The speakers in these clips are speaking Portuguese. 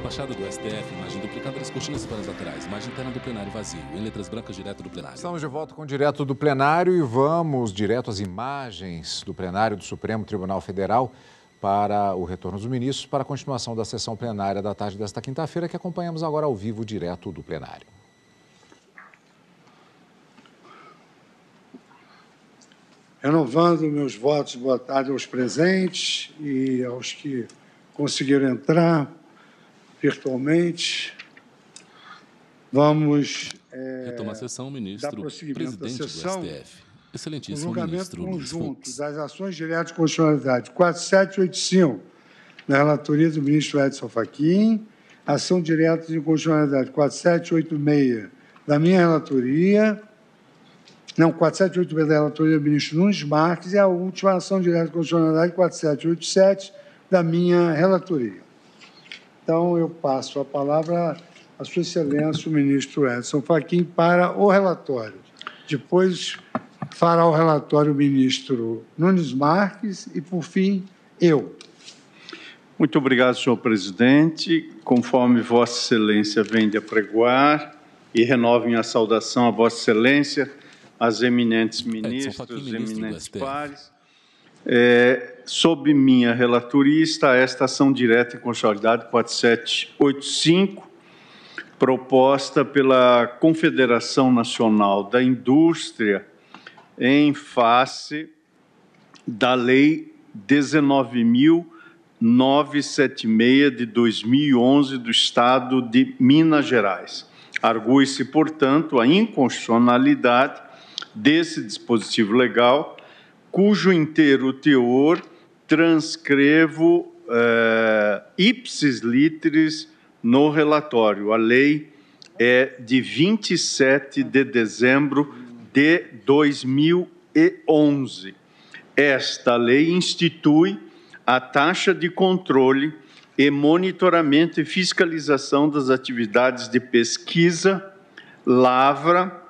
Fachada do STF, imagem duplicada das cortinas para as laterais, imagem interna do plenário vazio, em letras brancas direto do plenário. Estamos de volta com direto do plenário e vamos direto às imagens do plenário do Supremo Tribunal Federal para o retorno dos ministros para a continuação da sessão plenária da tarde desta quinta-feira, que acompanhamos agora ao vivo direto do plenário. Renovando meus votos, boa tarde aos presentes e aos que conseguiram entrar virtualmente. Vamos retoma a sessão, ministro, presidente do STF. Excelentíssimo julgamento ministro Luiz conjunto Fux. das ações diretas de constitucionalidade 4785, na relatoria do ministro Edson Fachin, ação direta de constitucionalidade 4786, da minha relatoria, 4786 da relatoria do ministro Nunes Marques, e a última ação direta de constitucionalidade 4787, da minha relatoria. Então, eu passo a palavra à Sua Excelência, o ministro Edson Fachin, para o relatório. Depois fará o relatório o ministro Nunes Marques e, por fim, eu. Muito obrigado, senhor presidente. Conforme Vossa Excelência vem de apregoar, e renovo minha saudação a Vossa Excelência, às eminentes ministros, eminentes pares. Sob minha relatoria está esta ação direta em constitucionalidade 4785, proposta pela Confederação Nacional da Indústria em face da Lei 19.976 de 2011 do Estado de Minas Gerais. Argue-se, portanto, a inconstitucionalidade desse dispositivo legal, cujo inteiro teor transcrevo ipsis literis no relatório. A lei é de 27 de dezembro de 2011. Esta lei institui a taxa de controle e monitoramento e fiscalização das atividades de pesquisa, lavra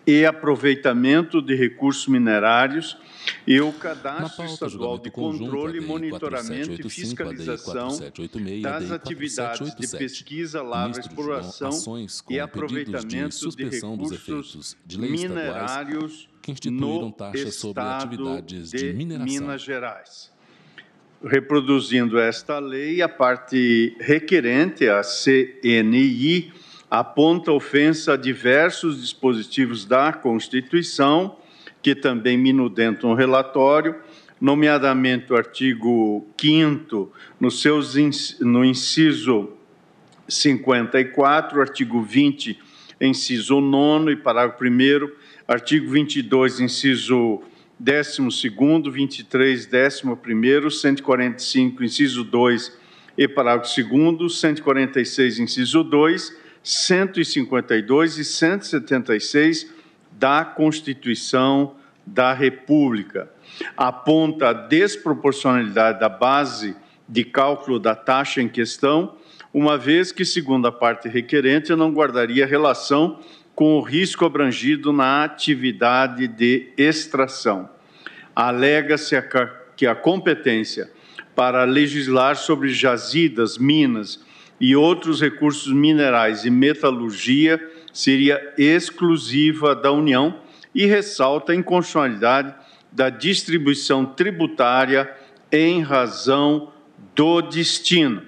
e aproveitamento de recursos minerários e o Cadastro Estadual de Controle, Monitoramento e Fiscalização das atividades de pesquisa, lavra, exploração e aproveitamento de recursos minerários no Estado de Minas Gerais. Reproduzindo esta lei, a parte requerente, a CNI, aponta ofensa a diversos dispositivos da Constituição, que também minudentam o relatório, nomeadamente o artigo 5º, no inciso 54, artigo 20, inciso 9 e parágrafo 1º, artigo 22, inciso 12º, 23, 11º, 145, inciso 2 e parágrafo 2º, 146, inciso 2, 152 e 176 da Constituição da República. Aponta a desproporcionalidade da base de cálculo da taxa em questão, uma vez que, segundo a parte requerente, não guardaria relação com o risco abrangido na atividade de extração. Alega-se que a competência para legislar sobre jazidas, minas e outros recursos minerais e metalurgia seria exclusiva da União e ressalta a inconstitucionalidade da distribuição tributária em razão do destino,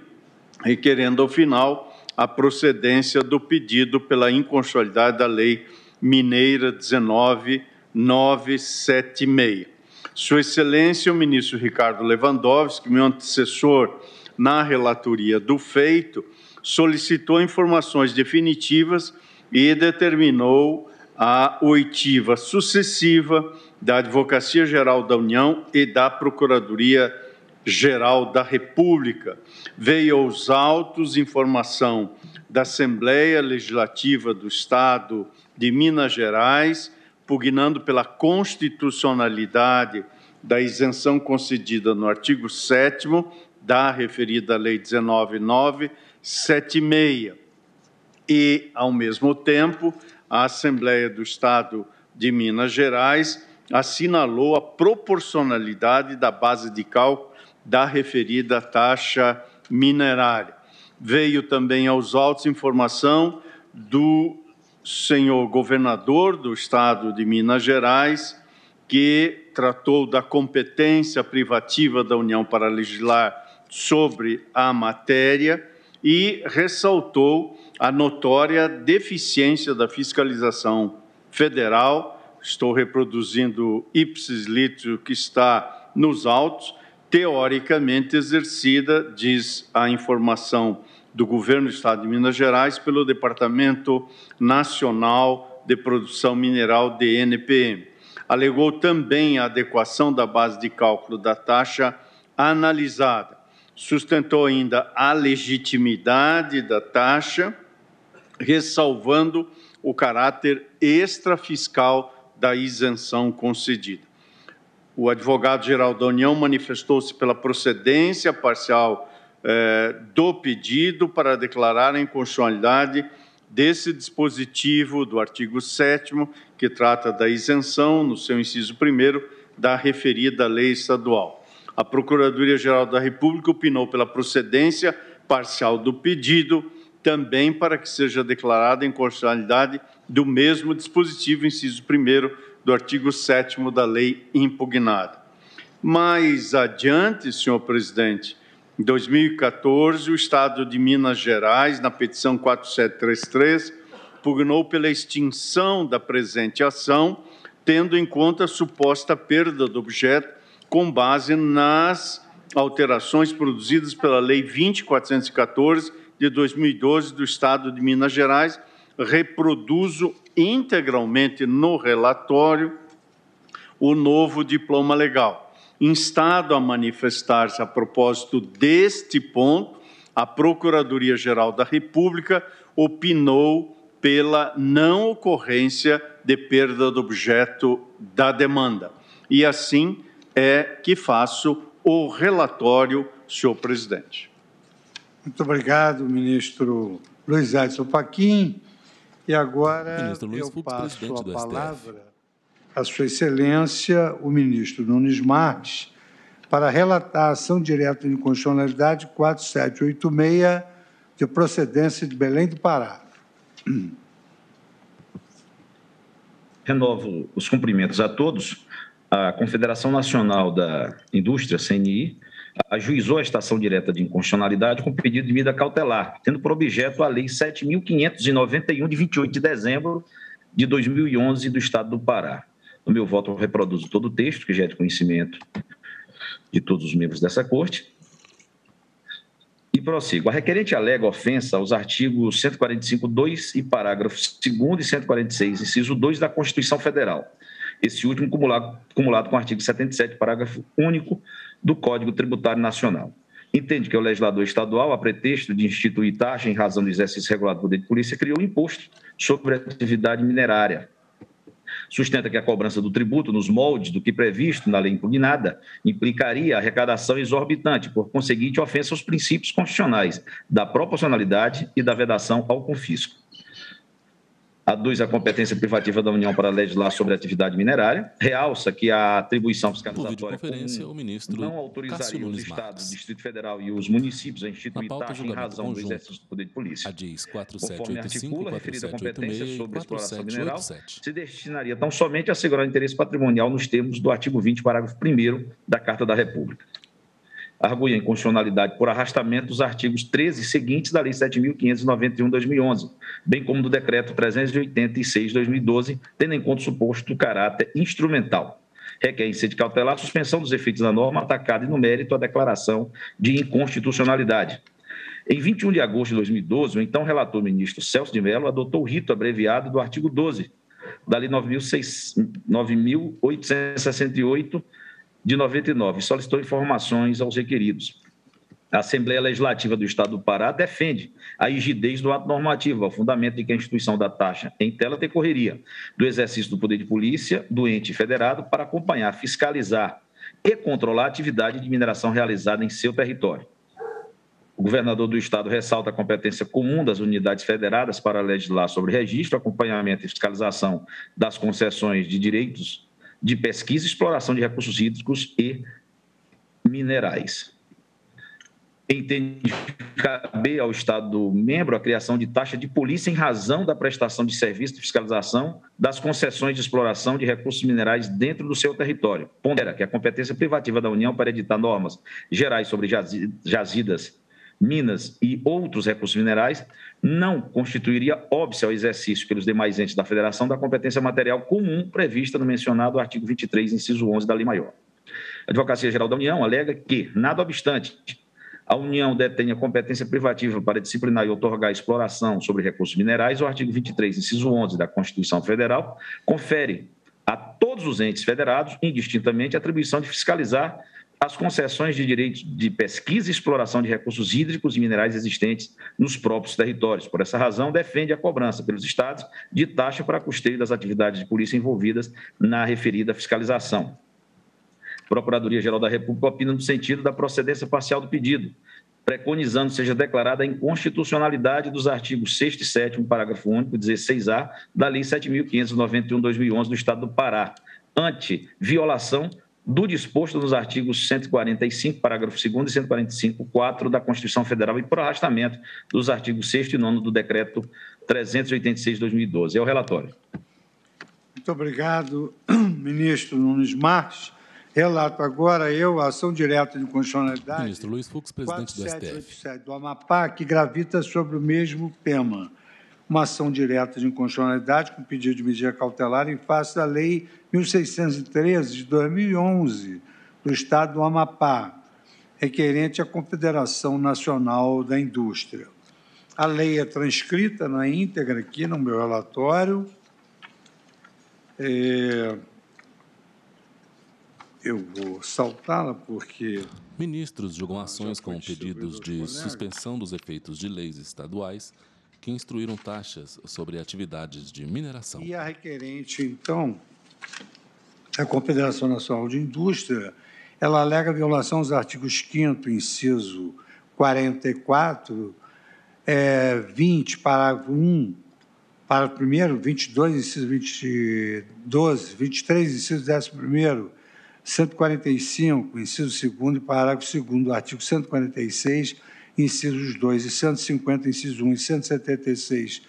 requerendo, ao final, a procedência do pedido pela inconstitucionalidade da Lei Mineira 19.976. Sua Excelência, o ministro Ricardo Lewandowski, meu antecessor na relatoria do feito, solicitou informações definitivas e determinou a oitiva sucessiva da Advocacia Geral da União e da Procuradoria-Geral da República. Veio aos autos informação da Assembleia Legislativa do Estado de Minas Gerais, pugnando pela constitucionalidade da isenção concedida no artigo 7º da referida Lei 19.976. E, ao mesmo tempo, a Assembleia do Estado de Minas Gerais assinalou a proporcionalidade da base de cálculo da referida taxa minerária. veio também aos autos informação do senhor governador do estado de Minas Gerais, que tratou da competência privativa da União para legislar sobre a matéria e ressaltou a notória deficiência da fiscalização federal. Estou reproduzindo ipsis litteris o que está nos autos, teoricamente exercida, diz a informação do governo do estado de Minas Gerais, pelo Departamento Nacional de Produção Mineral, DNPM. Alegou também a adequação da base de cálculo da taxa analisada. Sustentou ainda a legitimidade da taxa, ressalvando o caráter extrafiscal da isenção concedida. O advogado-geral da União manifestou-se pela procedência parcial do pedido para declarar a inconstitucionalidade desse dispositivo do artigo 7º, que trata da isenção, no seu inciso 1º, da referida lei estadual. A Procuradoria-Geral da República opinou pela procedência parcial do pedido, também para que seja declarada a inconstitucionalidade do mesmo dispositivo, inciso 1º, do artigo 7º da lei impugnada. Mais adiante, senhor presidente, em 2014, o Estado de Minas Gerais, na petição 4733, pugnou pela extinção da presente ação, tendo em conta a suposta perda do objeto com base nas alterações produzidas pela Lei 20.414, de 2012, do Estado de Minas Gerais. Reproduzo integralmente no relatório o novo diploma legal. Instado a manifestar-se a propósito deste ponto, a Procuradoria-Geral da República opinou pela não ocorrência de perda do objeto da demanda. E assim é que faço o relatório, senhor presidente. Muito obrigado, ministro Luiz Edson Fachin. E agora eu passo a palavra à Sua Excelência, o ministro Nunes Marques, para relatar a ação direta de inconstitucionalidade 4786, de procedência de Belém do Pará. Renovo os cumprimentos a todos. A Confederação Nacional da Indústria, CNI, ajuizou a ação direta de inconstitucionalidade com pedido de medida cautelar, tendo por objeto a Lei 7.591, de 28 de dezembro de 2011, do Estado do Pará. No meu voto, eu reproduzo todo o texto, que já é de conhecimento de todos os membros dessa Corte. E prossigo. A requerente alega ofensa aos artigos 145.2 e parágrafo 2º e 146, inciso 2 da Constituição Federal. Esse último cumulado com o artigo 77, parágrafo único do Código Tributário Nacional. Entende que o legislador estadual, a pretexto de instituir taxa em razão do exercício regulado do poder de polícia, criou um imposto sobre a atividade minerária. Sustenta que a cobrança do tributo nos moldes do que previsto na lei impugnada implicaria arrecadação exorbitante, por conseguinte, ofensa aos princípios constitucionais da proporcionalidade e da vedação ao confisco. Aduz a competência privativa da União para legislar sobre a atividade minerária, realça que a atribuição fiscalizatória não autorizaria os Estados, o Distrito Federal e os municípios a instituir taxa em razão do exercício do poder de polícia. Conforme articula a referida competência sobre a exploração mineral, se destinaria tão somente a assegurar o interesse patrimonial nos termos do artigo 20, parágrafo 1º da Carta da República. Argui a inconstitucionalidade por arrastamento dos artigos 13 e seguintes da Lei 7.591/2011, bem como do Decreto 386/2012, tendo em conta o suposto caráter instrumental. Requer em sede cautelar a suspensão dos efeitos da norma atacada e no mérito a declaração de inconstitucionalidade. Em 21 de agosto de 2012, o então relator ministro Celso de Mello adotou o rito abreviado do artigo 12 da Lei 9.868, de 99, solicitou informações aos requeridos. A Assembleia Legislativa do Estado do Pará defende a rigidez do ato normativo, ao fundamento de que a instituição da taxa em tela decorreria do exercício do poder de polícia do ente federado para acompanhar, fiscalizar e controlar a atividade de mineração realizada em seu território. O governador do Estado ressalta a competência comum das unidades federadas para legislar sobre registro, acompanhamento e fiscalização das concessões de direitos de pesquisa e exploração de recursos hídricos e minerais. entende caber ao Estado-membro a criação de taxa de polícia em razão da prestação de serviço de fiscalização das concessões de exploração de recursos minerais dentro do seu território. Pondera que a competência privativa da União para editar normas gerais sobre jazidas, minas e outros recursos minerais não constituiria óbice ao exercício pelos demais entes da Federação da competência material comum prevista no mencionado artigo 23, inciso 11 da Lei Maior. A Advocacia Geral da União alega que, nada obstante, a União detém a competência privativa para disciplinar e outorgar exploração sobre recursos minerais, o artigo 23, inciso 11 da Constituição Federal confere a todos os entes federados, indistintamente, a atribuição de fiscalizar as concessões de direitos de pesquisa e exploração de recursos hídricos e minerais existentes nos próprios territórios. Por essa razão, defende a cobrança pelos estados de taxa para custeio das atividades de polícia envolvidas na referida fiscalização. A Procuradoria-Geral da República opina no sentido da procedência parcial do pedido, preconizando seja declarada a inconstitucionalidade dos artigos 6º e 7º, parágrafo único, 16A, da Lei 7.591/2011 do Estado do Pará, ante violação do disposto nos artigos 145, parágrafo 2º e 145.4 da Constituição Federal e por arrastamento dos artigos 6º e 9º do Decreto 386/2012. É o relatório. Muito obrigado, ministro Nunes Marques. Relato agora a ação direta de constitucionalidade. Ministro Luiz Fux, presidente do STF. 4787 do Amapá, que gravita sobre o mesmo tema. Uma ação direta de inconstitucionalidade com pedido de medida cautelar em face da Lei 1613 de 2011 do Estado do Amapá, requerente à Confederação Nacional da Indústria. A lei é transcrita na íntegra aqui no meu relatório. Eu vou saltá-la porque... Ministros julgam ações com pedidos de suspensão dos efeitos de leis estaduais que instruíram taxas sobre atividades de mineração. E a requerente, então, a Confederação Nacional de Indústria, ela alega violação aos artigos 5º, inciso 44, 20, parágrafo 1, parágrafo 1º, 22, inciso 12, 23, inciso 11º, 145, inciso 2º e parágrafo 2º do artigo 146, incisos 2 e 150, inciso 1 e 176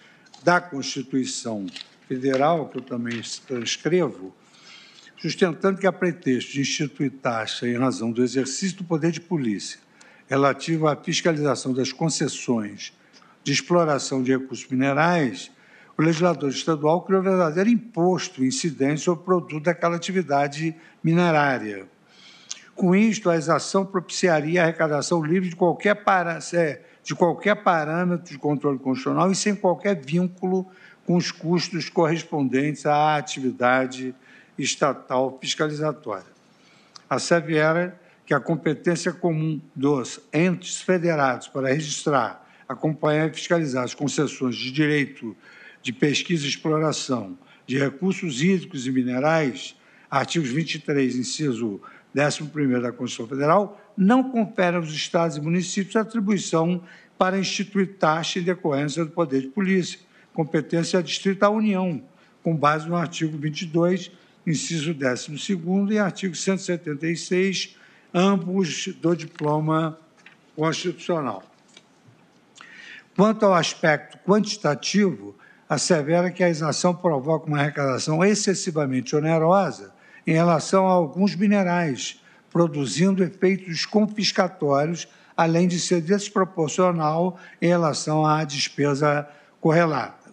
da Constituição Federal, que eu também transcrevo, sustentando que, a pretexto de instituir taxa em razão do exercício do poder de polícia relativo à fiscalização das concessões de exploração de recursos minerais, o legislador estadual criou um verdadeiro imposto incidente sobre o produto daquela atividade minerária. Com isto, a exação propiciaria a arrecadação livre de qualquer parâmetro de controle constitucional e sem qualquer vínculo com os custos correspondentes à atividade estatal fiscalizatória. Assevera que a competência comum dos entes federados para registrar, acompanhar e fiscalizar as concessões de direito de pesquisa e exploração de recursos hídricos e minerais, artigos 23, inciso 11º da Constituição Federal, não confere aos estados e municípios a atribuição para instituir taxa em decorrência do poder de polícia, competência adstrita à União, com base no artigo 22, inciso 12º e artigo 176, ambos do diploma constitucional. Quanto ao aspecto quantitativo, assevera que a exação provoca uma arrecadação excessivamente onerosa em relação a alguns minerais, produzindo efeitos confiscatórios, além de ser desproporcional em relação à despesa correlata.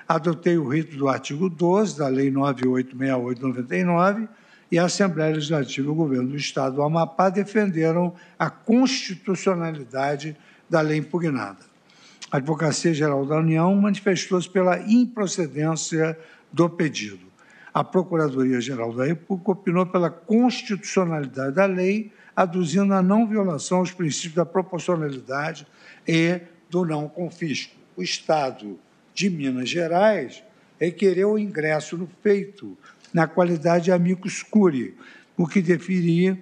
Adotei o rito do artigo 12 da Lei 9868/99 e a Assembleia Legislativa e o Governo do Estado do Amapá defenderam a constitucionalidade da lei impugnada. A Advocacia Geral da União manifestou-se pela improcedência do pedido. A Procuradoria-Geral da República opinou pela constitucionalidade da lei, aduzindo a não violação aos princípios da proporcionalidade e do não confisco. O Estado de Minas Gerais requereu o ingresso no feito, na qualidade de amicus curiae, o que definia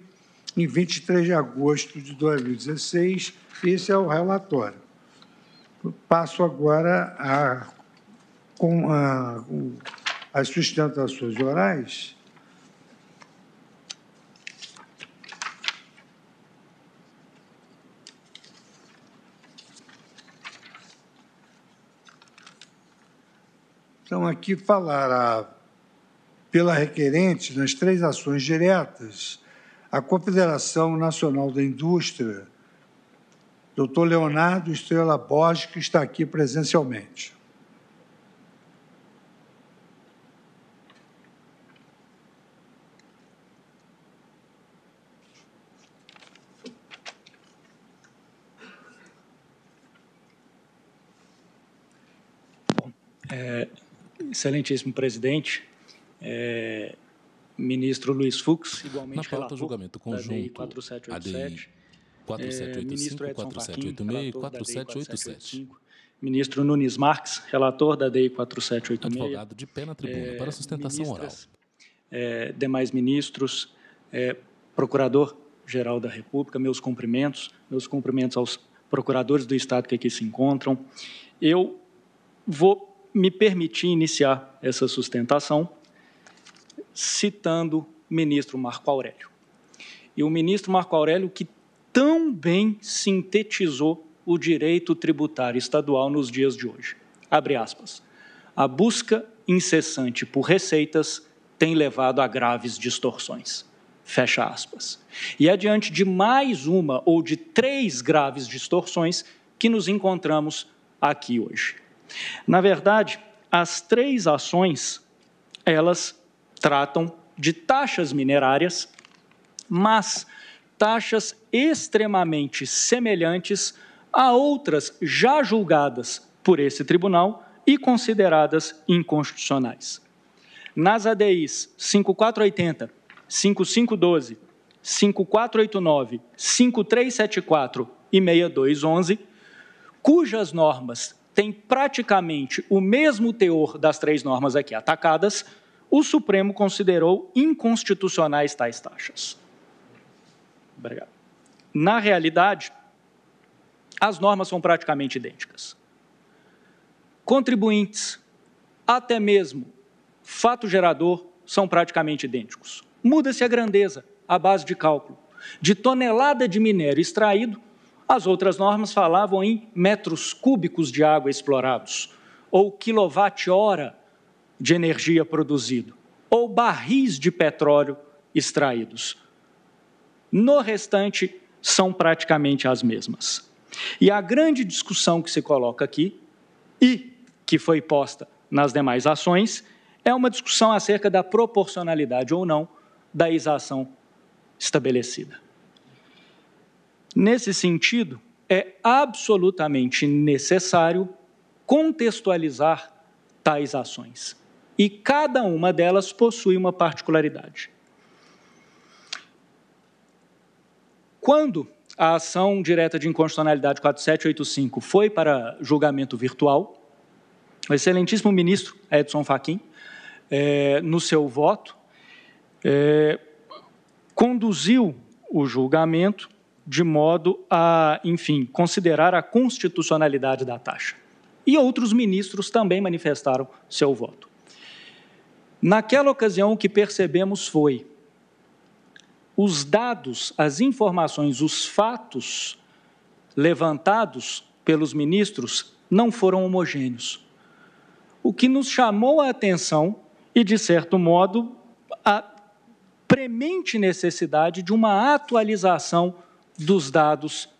em 23 de agosto de 2016. Esse é o relatório. Passo agora as sustentações orais. Então, aqui falar pela requerente, nas 3 ações diretas, a Confederação Nacional da Indústria, Dr. Leonardo Estrela Borges, que está aqui presencialmente. Excelentíssimo presidente, ministro Luiz Fux, igualmente na pauta relator julgamento conjunto, da DI 4787, 4785, ministro Edson 4786 e Fachin, 4787. Ministro Nunes Marques, relator da DI 4786. Advogado de pé na tribuna para sustentação oral. Demais ministros, Procurador-Geral da República, meus cumprimentos aos procuradores do Estado que aqui se encontram. Eu vou me permitir iniciar essa sustentação citando o ministro Marco Aurélio. E o ministro Marco Aurélio que tão bem sintetizou o direito tributário estadual nos dias de hoje. Abre aspas. A busca incessante por receitas tem levado a graves distorções. Fecha aspas. E é diante de mais uma ou de 3 graves distorções que nos encontramos aqui hoje. Na verdade, as 3 ações, elas tratam de taxas minerárias, mas taxas extremamente semelhantes a outras já julgadas por esse tribunal e consideradas inconstitucionais. Nas ADIs 5480, 5512, 5489, 5374 e 6211, cujas normas têm praticamente o mesmo teor das 3 normas aqui atacadas, o Supremo considerou inconstitucionais tais taxas. Obrigado. Na realidade, as normas são praticamente idênticas. Contribuintes, até mesmo fato gerador, são praticamente idênticos. Muda-se a grandeza, a base de cálculo. De tonelada de minério extraído, as outras normas falavam em metros cúbicos de água explorados, ou quilowatt-hora de energia produzido, ou barris de petróleo extraídos. No restante, são praticamente as mesmas. E a grande discussão que se coloca aqui, e que foi posta nas demais ações, é uma discussão acerca da proporcionalidade ou não da exação estabelecida. Nesse sentido, é absolutamente necessário contextualizar tais ações. E cada uma delas possui uma particularidade. Quando a ação direta de inconstitucionalidade 4785 foi para julgamento virtual, o excelentíssimo ministro Edson Fachin, no seu voto, conduziu o julgamento de modo a, enfim, considerar a constitucionalidade da taxa. E outros ministros também manifestaram seu voto. Naquela ocasião, o que percebemos foi os dados, as informações, os fatos levantados pelos ministros não foram homogêneos. O que nos chamou a atenção e, de certo modo, a premente necessidade de uma atualização dos dados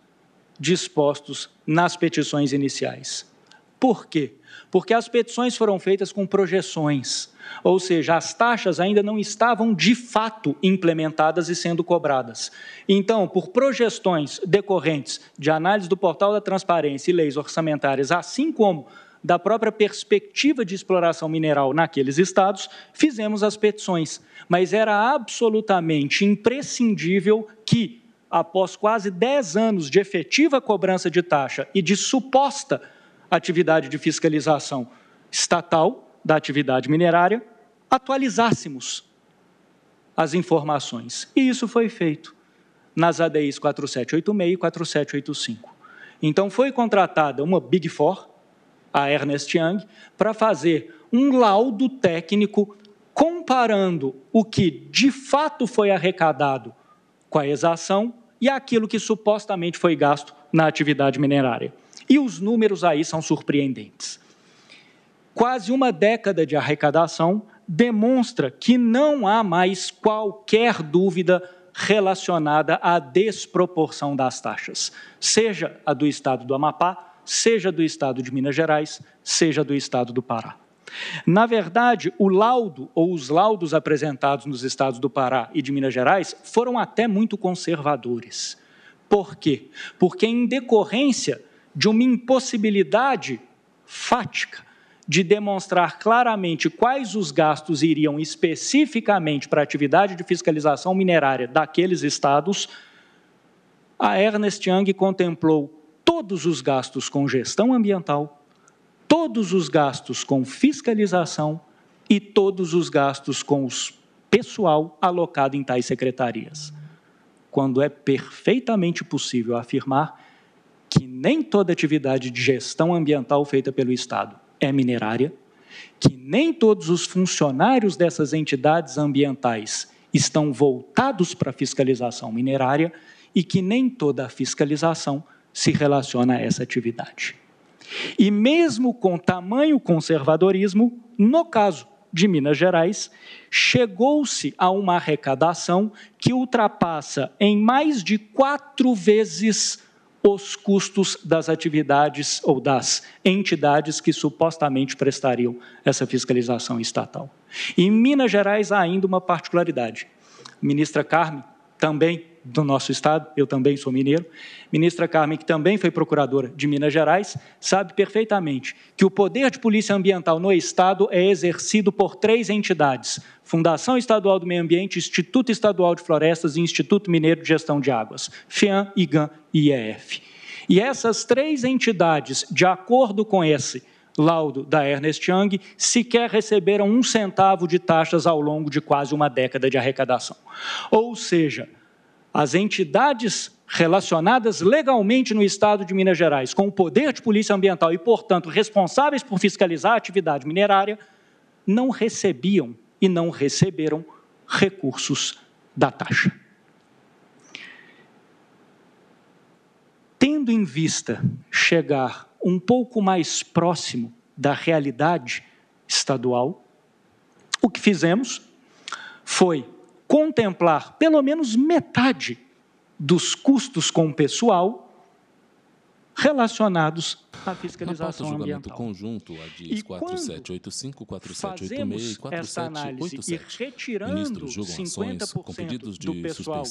dispostos nas petições iniciais. Por quê? Porque as petições foram feitas com projeções, ou seja, as taxas ainda não estavam de fato implementadas e sendo cobradas. Então, por projeções decorrentes de análise do Portal da Transparência e leis orçamentárias, assim como da própria perspectiva de exploração mineral naqueles estados, fizemos as petições. Mas era absolutamente imprescindível que, após quase 10 anos de efetiva cobrança de taxa e de suposta atividade de fiscalização estatal da atividade minerária, atualizássemos as informações. E isso foi feito nas ADIs 4786 e 4785. Então, foi contratada uma Big Four, a Ernst Young, para fazer um laudo técnico comparando o que de fato foi arrecadado com a exação e aquilo que supostamente foi gasto na atividade minerária. E os números aí são surpreendentes. quase uma década de arrecadação demonstra que não há mais qualquer dúvida relacionada à desproporção das taxas, seja a do Estado do Amapá, seja do Estado de Minas Gerais, seja do Estado do Pará. Na verdade, o laudo ou os laudos apresentados nos estados do Pará e de Minas Gerais foram até muito conservadores. Por quê? Porque em decorrência de uma impossibilidade fática de demonstrar claramente quais os gastos iriam especificamente para a atividade de fiscalização minerária daqueles estados, a Ernst Young contemplou todos os gastos com gestão ambiental, todos os gastos com fiscalização e todos os gastos com o pessoal alocado em tais secretarias, quando é perfeitamente possível afirmar que nem toda atividade de gestão ambiental feita pelo Estado é minerária, que nem todos os funcionários dessas entidades ambientais estão voltados para a fiscalização minerária e que nem toda a fiscalização se relaciona a essa atividade. E mesmo com tamanho conservadorismo, no caso de Minas Gerais, chegou-se a uma arrecadação que ultrapassa em mais de 4 vezes os custos das atividades ou das entidades que supostamente prestariam essa fiscalização estatal. Em Minas Gerais há ainda uma particularidade. A ministra Carmen, também do nosso estado, eu também sou mineiro, ministra Carmen, que também foi procuradora de Minas Gerais, sabe perfeitamente que o poder de polícia ambiental no estado é exercido por 3 entidades: Fundação Estadual do Meio Ambiente, Instituto Estadual de Florestas e Instituto Mineiro de Gestão de Águas, FEAM, IGAM e IEF. E essas 3 entidades, de acordo com esse laudo da Ernst Young, sequer receberam 1 centavo de taxas ao longo de quase uma década de arrecadação. Ou seja, as entidades relacionadas legalmente no Estado de Minas Gerais com o poder de polícia ambiental e, portanto, responsáveis por fiscalizar a atividade minerária, não recebiam e não receberam recursos da taxa. Tendo em vista chegar um pouco mais próximo da realidade estadual, o que fizemos foi contemplar pelo menos metade dos custos com o pessoal relacionados à fiscalização ambiental. Conjunto, a DIS 4785, 4786 e 4787, e retirando 50% do pessoal,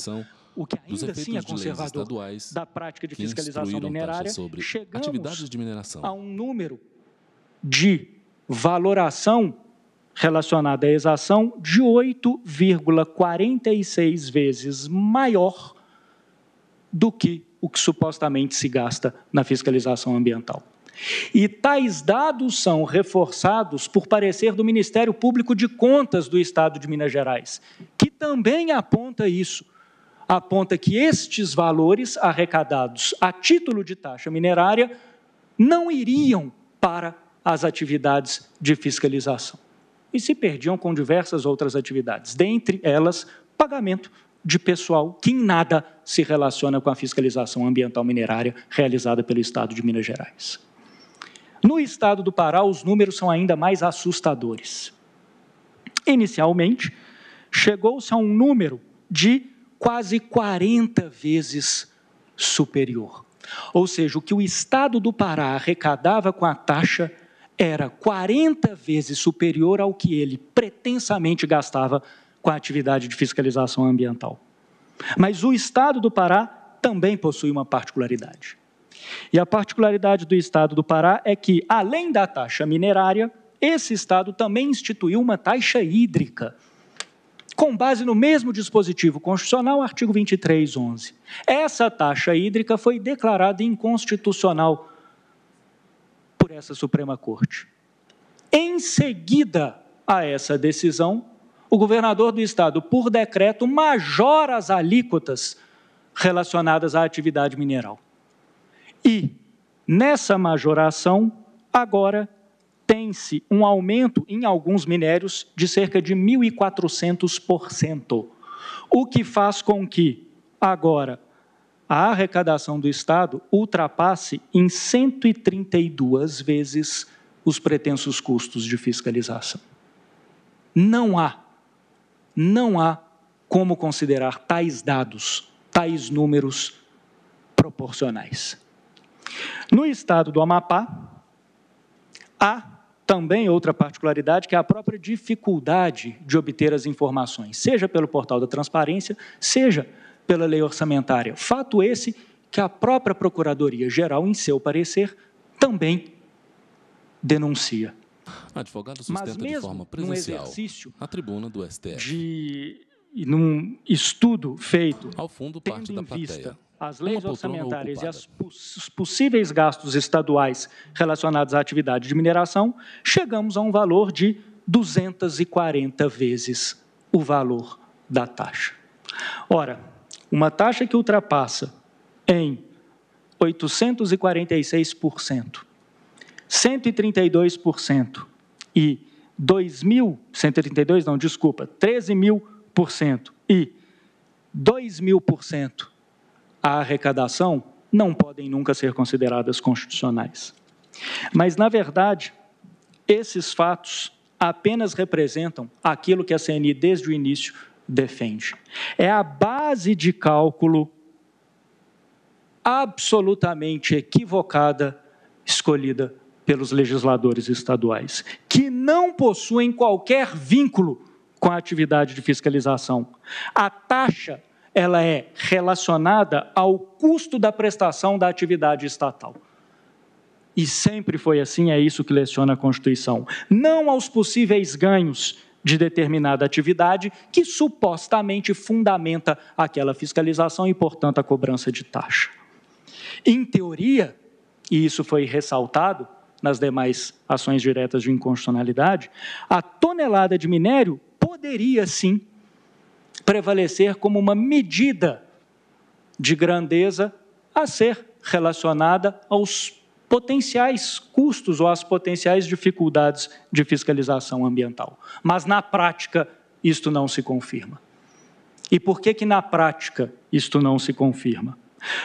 o que ainda assim é conservador, da prática de fiscalização minerária, chegamos a um número de valoração relacionada à exação de 8,46 vezes maior do que o que supostamente se gasta na fiscalização ambiental. E tais dados são reforçados por parecer do Ministério Público de Contas do Estado de Minas Gerais, que também aponta isso, aponta que estes valores arrecadados a título de taxa minerária não iriam para as atividades de fiscalização e se perdiam com diversas outras atividades, dentre elas, pagamento de pessoal que em nada se relaciona com a fiscalização ambiental minerária realizada pelo Estado de Minas Gerais. No Estado do Pará, os números são ainda mais assustadores. Inicialmente, chegou-se a um número de quase 40 vezes superior. Ou seja, o que o Estado do Pará arrecadava com a taxa era 40 vezes superior ao que ele pretensamente gastava com a atividade de fiscalização ambiental. Mas o Estado do Pará também possui uma particularidade. E a particularidade do Estado do Pará é que, além da taxa minerária, esse Estado também instituiu uma taxa hídrica, com base no mesmo dispositivo constitucional, artigo 2311. Essa taxa hídrica foi declarada inconstitucional por essa Suprema Corte. Em seguida a essa decisão, o governador do Estado, por decreto, majora as alíquotas relacionadas à atividade mineral. E, nessa majoração, agora tem-se um aumento em alguns minérios de cerca de 1.400%, o que faz com que, agora, a arrecadação do Estado ultrapasse em 132 vezes os pretensos custos de fiscalização. Não há como considerar tais dados, tais números proporcionais. No estado do Amapá, há também outra particularidade, que é a própria dificuldade de obter as informações, seja pelo portal da transparência, seja pela lei orçamentária. Fato esse que a própria Procuradoria-Geral, em seu parecer, também denuncia. O advogado sustenta de forma presencial a tribuna do STF. Num estudo feito, ao fundo, parte tendo da em plateia, vista as leis orçamentárias e ocupada. os possíveis gastos estaduais relacionados à atividade de mineração, chegamos a um valor de 240 vezes o valor da taxa. Ora, uma taxa que ultrapassa em 846%, 132% e 13.000% e 2.000% a arrecadação, não podem nunca ser consideradas constitucionais. Mas, na verdade, esses fatos apenas representam aquilo que a CNI, desde o início, defende. É a base de cálculo absolutamente equivocada escolhida pelos legisladores estaduais, que não possuem qualquer vínculo com a atividade de fiscalização. A taxa, ela é relacionada ao custo da prestação da atividade estatal. E sempre foi assim, é isso que leciona a Constituição. Não aos possíveis ganhos de determinada atividade que supostamente fundamenta aquela fiscalização e, portanto, a cobrança de taxa. Em teoria, e isso foi ressaltado nas demais ações diretas de inconstitucionalidade, a tonelada de minério poderia, sim, prevalecer como uma medida de grandeza a ser relacionada aos potenciais custos ou às potenciais dificuldades de fiscalização ambiental. Mas, na prática, isto não se confirma. E por que na prática isto não se confirma?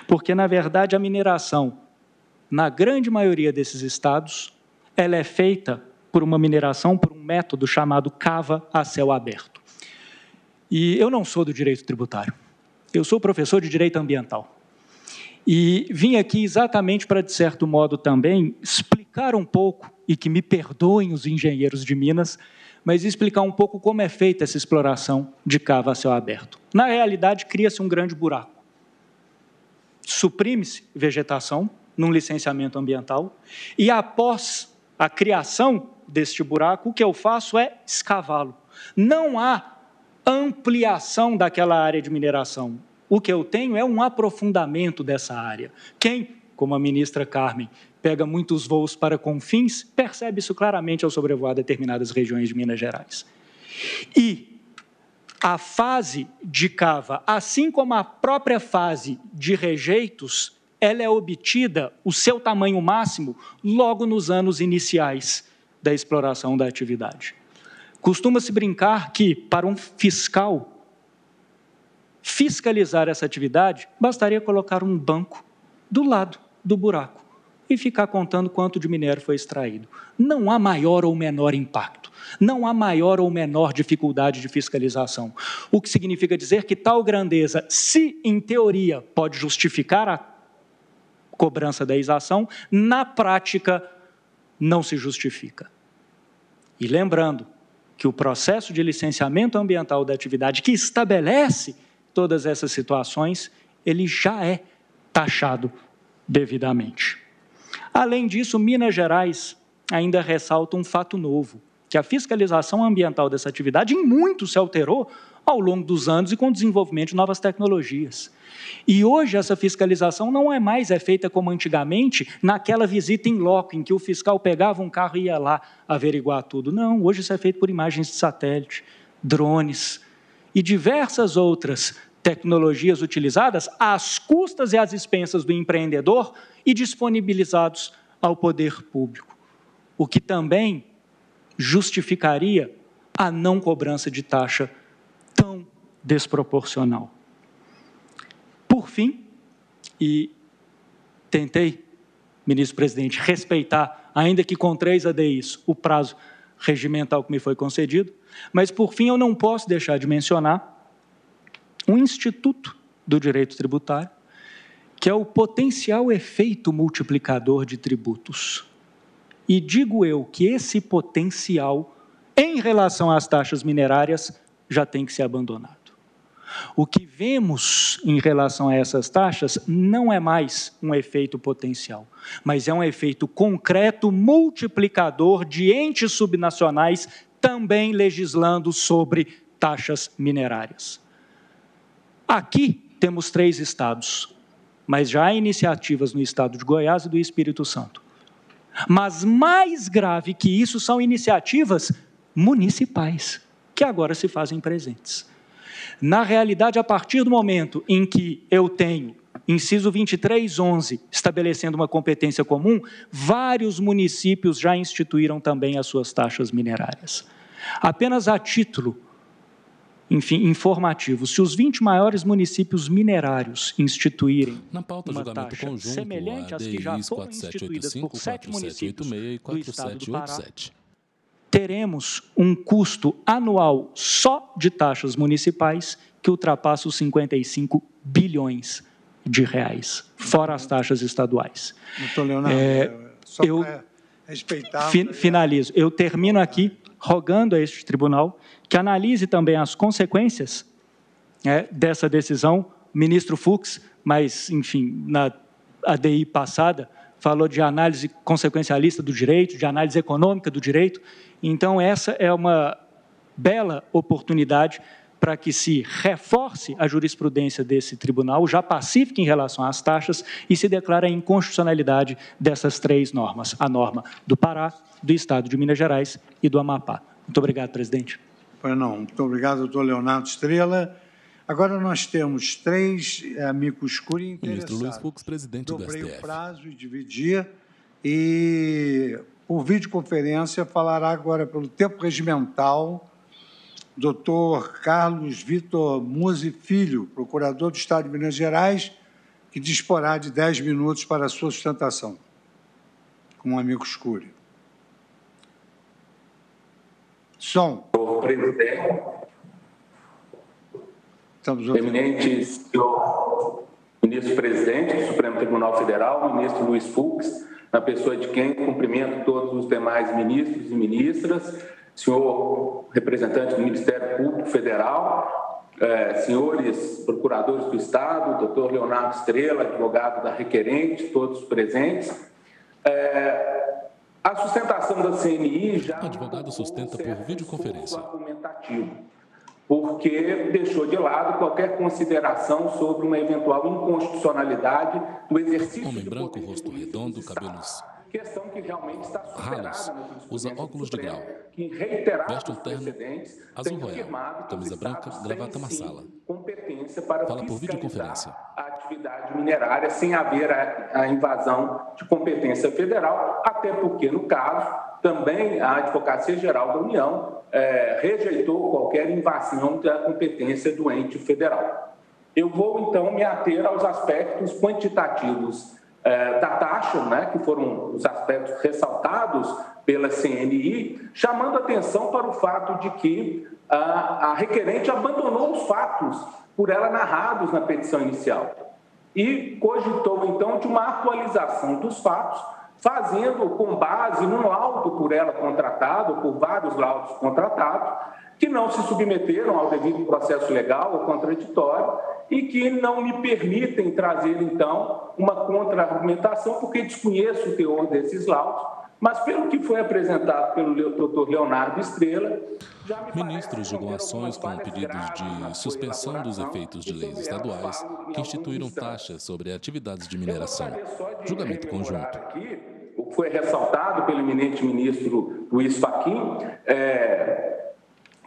Porque, na verdade, a mineração, na grande maioria desses estados, ela é feita por uma mineração, por um método chamado cava a céu aberto. E eu não sou do direito tributário, eu sou professor de direito ambiental. E vim aqui exatamente para, de certo modo, também explicar um pouco, e que me perdoem os engenheiros de Minas, mas explicar um pouco como é feita essa exploração de cava a céu aberto. Na realidade, cria-se um grande buraco. Suprime-se vegetação num licenciamento ambiental e, após a criação deste buraco, o que eu faço é escavá-lo. Não há ampliação daquela área de mineração. O que eu tenho é um aprofundamento dessa área. Quem, como a ministra Carmen, pega muitos voos para Confins, percebe isso claramente ao sobrevoar determinadas regiões de Minas Gerais. E a fase de cava, assim como a própria fase de rejeitos, ela é obtida, o seu tamanho máximo, logo nos anos iniciais da exploração da atividade. Costuma-se brincar que, para um fiscal fiscalizar essa atividade, bastaria colocar um banco do lado do buraco e ficar contando quanto de minério foi extraído. Não há maior ou menor impacto, não há maior ou menor dificuldade de fiscalização. O que significa dizer que tal grandeza, se em teoria pode justificar a cobrança da exação, na prática não se justifica. E lembrando que o processo de licenciamento ambiental da atividade que estabelece todas essas situações, ele já é taxado devidamente. Além disso, Minas Gerais ainda ressalta um fato novo, que a fiscalização ambiental dessa atividade em muito se alterou ao longo dos anos e com o desenvolvimento de novas tecnologias. E hoje essa fiscalização não é mais feita como antigamente, naquela visita em loco, em que o fiscal pegava um carro e ia lá averiguar tudo. Não, hoje isso é feito por imagens de satélite, drones e diversas outras tecnologias utilizadas às custas e às expensas do empreendedor e disponibilizados ao poder público, o que também justificaria a não cobrança de taxa tão desproporcional. Por fim, e tentei ministro-presidente, respeitar, ainda que com 3 ADIs, o prazo regimental que me foi concedido. Mas, por fim, eu não posso deixar de mencionar um instituto do direito tributário, que é o potencial efeito multiplicador de tributos. E digo eu que esse potencial, em relação às taxas minerárias, já tem que ser abandonado. O que vemos em relação a essas taxas não é mais um efeito potencial, mas é um efeito concreto multiplicador de entes subnacionais também legislando sobre taxas minerárias. Aqui temos 3 estados, mas já há iniciativas no estado de Goiás e do Espírito Santo. Mas mais grave que isso são iniciativas municipais, que agora se fazem presentes. Na realidade, a partir do momento em que eu tenho, inciso 2311, estabelecendo uma competência comum, vários municípios já instituíram também as suas taxas minerárias. Apenas a título, enfim, informativo, se os 20 maiores municípios minerários instituírem na pauta, uma julgamento taxa conjunto, semelhante às que já foram instituídas por 7 municípios do estado do Pará, teremos um custo anual só de taxas municipais que ultrapassa os 55 bilhões de reais, fora as taxas estaduais. Doutor Leonardo, só para respeitar... Finalizo. Eu termino aqui rogando a este tribunal que analise também as consequências dessa decisão. O ministro Fux, mas, enfim, na ADI passada, falou de análise consequencialista do direito, de análise econômica do direito. Então, essa é uma bela oportunidade para que se reforce a jurisprudência desse tribunal, já pacífica em relação às taxas, e se declare a inconstitucionalidade dessas 3 normas, a norma do Pará, do Estado de Minas Gerais e do Amapá. Muito obrigado, presidente. Muito obrigado, doutor Leonardo Estrela. Agora nós temos 3 amicus curiae interessados. Ministro Luiz Fux, presidente do STF. Dobrei o prazo e dividi, e por videoconferência falará agora pelo tempo regimental doutor Carlos Vitor Musi Filho, procurador do Estado de Minas Gerais, que disporá de 10 minutos para a sua sustentação, como amicus curiae. Som. Senhor presidente, eminente senhor ministro-presidente do Supremo Tribunal Federal, ministro Luiz Fux, na pessoa de quem cumprimento todos os demais ministros e ministras, senhor representante do Ministério Público Federal, senhores procuradores do Estado, doutor Leonardo Estrela, advogado da requerente, todos presentes. A sustentação da CNI já... O advogado sustenta por videoconferência. ...argumentativo, porque deixou de lado qualquer consideração sobre uma eventual inconstitucionalidade do exercício... Homem branco, rosto redondo, cabelos questão que realmente está ralos, usa óculos de grau, que reiterados veste um terno azul royal, camisa branca, gravata marsala. Competência para fala por videoconferência. A atividade minerária sem haver a invasão de competência federal, até porque, no caso, também a Advocacia Geral da União rejeitou qualquer invasão da competência do ente federal. Eu vou, então, me ater aos aspectos quantitativos da taxa, né, que foram os aspectos ressaltados pela CNI, chamando atenção para o fato de que a requerente abandonou os fatos por ela narrados na petição inicial e cogitou, então, de uma atualização dos fatos, fazendo com base num laudo por ela contratado, por vários laudos contratados, que não se submeteram ao devido processo legal ou contraditório e que não me permitem trazer, então, uma contra-argumentação, porque desconheço o teor desses laudos, mas pelo que foi apresentado pelo doutor Leonardo Estrela... Ministros julgam ações com pedidos de suspensão dos efeitos de leis estaduais que instituíram taxas sobre atividades de mineração. Julgamento conjunto. O que foi ressaltado pelo eminente ministro Luiz Fachin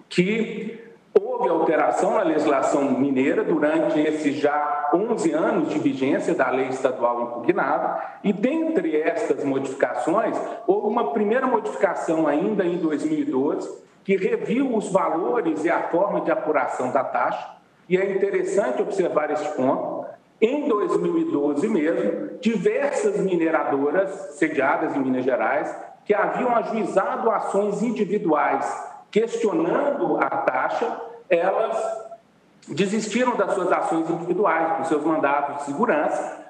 que houve alteração na legislação mineira durante esses já 11 anos de vigência da lei estadual impugnada e, dentre estas modificações, houve uma primeira modificação ainda em 2012 que reviu os valores e a forma de apuração da taxa, e é interessante observar este ponto. em 2012 mesmo, diversas mineradoras sediadas em Minas Gerais que haviam ajuizado ações individuais questionando a taxa, elas desistiram das suas ações individuais, dos seus mandatos de segurança,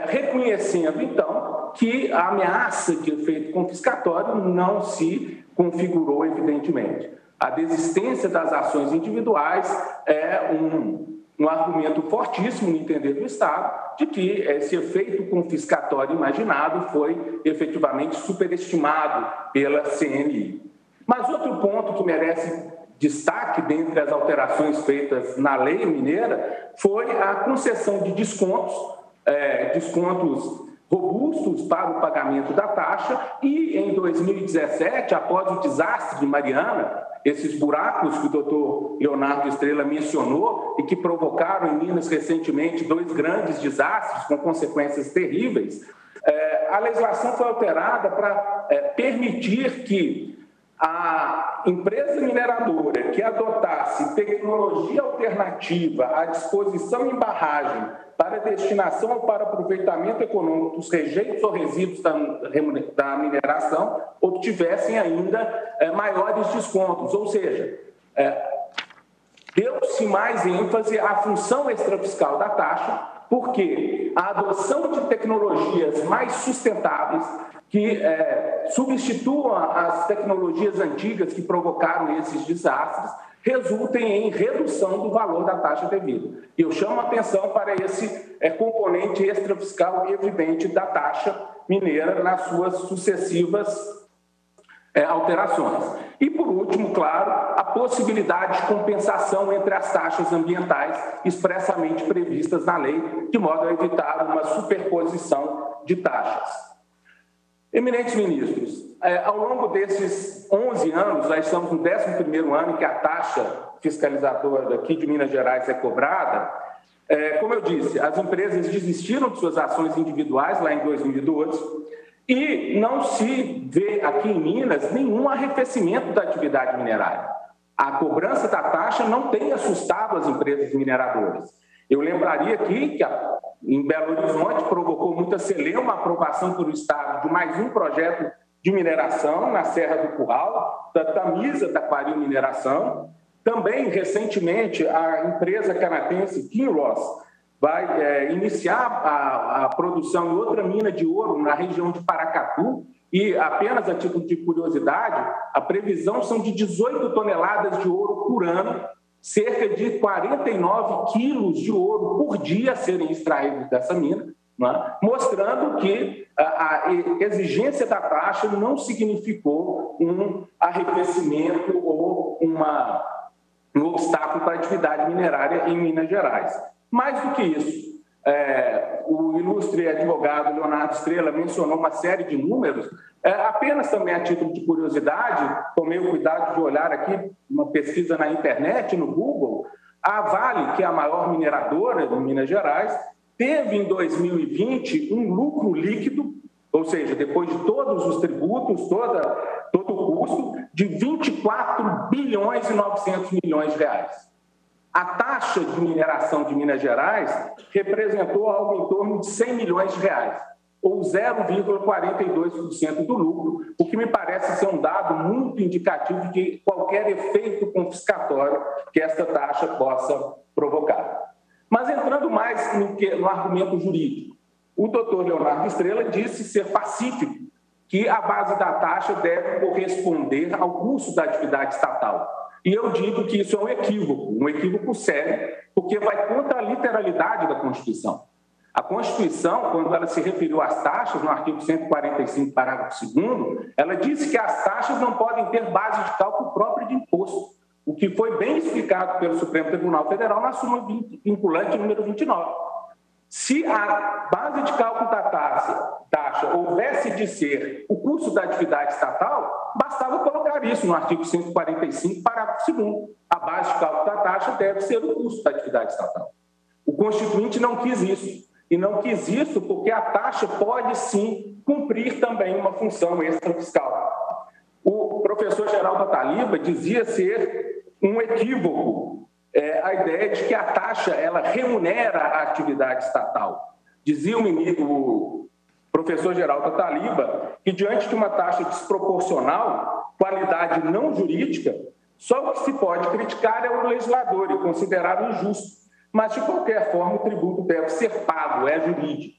reconhecendo, então, que a ameaça de efeito confiscatório não se configurou, evidentemente. A desistência das ações individuais é um argumento fortíssimo no entender do Estado de que esse efeito confiscatório imaginado foi efetivamente superestimado pela CNI. Mas outro ponto que merece destaque dentre as alterações feitas na lei mineira foi a concessão de descontos robustos para o pagamento da taxa e, em 2017, após o desastre de Mariana, esses buracos que o doutor Leonardo Estrela mencionou e que provocaram em Minas recentemente 2 grandes desastres com consequências terríveis, a legislação foi alterada para permitir que a empresa mineradora que adotasse tecnologia alternativa à disposição em barragem para destinação ou para aproveitamento econômico dos rejeitos ou resíduos da mineração obtivessem ainda maiores descontos, ou seja, deu-se mais ênfase à função extrafiscal da taxa, porque a adoção de tecnologias mais sustentáveis que substituam as tecnologias antigas que provocaram esses desastres resultem em redução do valor da taxa devida. E eu chamo a atenção para esse componente extrafiscal evidente da taxa mineira nas suas sucessivas alterações. E, por último, claro, a possibilidade de compensação entre as taxas ambientais expressamente previstas na lei, de modo a evitar uma superposição de taxas. Eminentes ministros, ao longo desses 11 anos, nós estamos no 11º ano em que a taxa fiscalizadora aqui de Minas Gerais é cobrada. Como eu disse, as empresas desistiram de suas ações individuais lá em 2012 e não se vê aqui em Minas nenhum arrefecimento da atividade minerária. A cobrança da taxa não tem assustado as empresas mineradoras. Eu lembraria aqui que em Belo Horizonte provocou muita celeuma a aprovação pelo Estado de mais um projeto de mineração na Serra do Curral, da Tamisa Taquaril Mineração. Também, recentemente, a empresa canadense Kinross vai iniciar a produção em outra mina de ouro na região de Paracatu e, apenas a título de curiosidade, a previsão são de 18 toneladas de ouro por ano, cerca de 49 quilos de ouro por dia a serem extraídos dessa mina, né? Mostrando que a exigência da taxa não significou um arrefecimento ou um obstáculo para a atividade minerária em Minas Gerais. Mais do que isso, o ilustre advogado Leonardo Estrela mencionou uma série de números, apenas também a título de curiosidade, tomei o cuidado de olhar aqui uma pesquisa na internet, no Google, a Vale, que é a maior mineradora de Minas Gerais, teve em 2020 um lucro líquido, ou seja, depois de todos os tributos, todo o custo, de 24 bilhões e 900 milhões de reais. A taxa de mineração de Minas Gerais representou algo em torno de 100 milhões de reais, ou 0,42% do lucro, o que me parece ser um dado muito indicativo de qualquer efeito confiscatório que esta taxa possa provocar. Mas entrando mais no argumento jurídico, o doutor Leonardo Estrela disse ser pacífico que a base da taxa deve corresponder ao custo da atividade estatal. E eu digo que isso é um equívoco sério, porque vai contra a literalidade da Constituição. A Constituição, quando ela se referiu às taxas, no artigo 145, parágrafo 2º, ela disse que as taxas não podem ter base de cálculo própria de imposto, o que foi bem explicado pelo Supremo Tribunal Federal na súmula vinculante número 29. Se a base de cálculo da taxa houvesse de ser o custo da atividade estatal, bastava colocar isso no artigo 145, parágrafo 2º. A base de cálculo da taxa deve ser o custo da atividade estatal. O Constituinte não quis isso. E não quis isso porque a taxa pode, sim, cumprir também uma função extrafiscal. O professor Geraldo Ataliba dizia ser um equívoco a ideia de que a taxa ela remunera a atividade estatal. Dizia o professor Geraldo Taliba que, diante de uma taxa desproporcional, qualidade não jurídica, só o que se pode criticar é o legislador e considerar injusto. Mas, de qualquer forma, o tributo deve ser pago, é jurídico.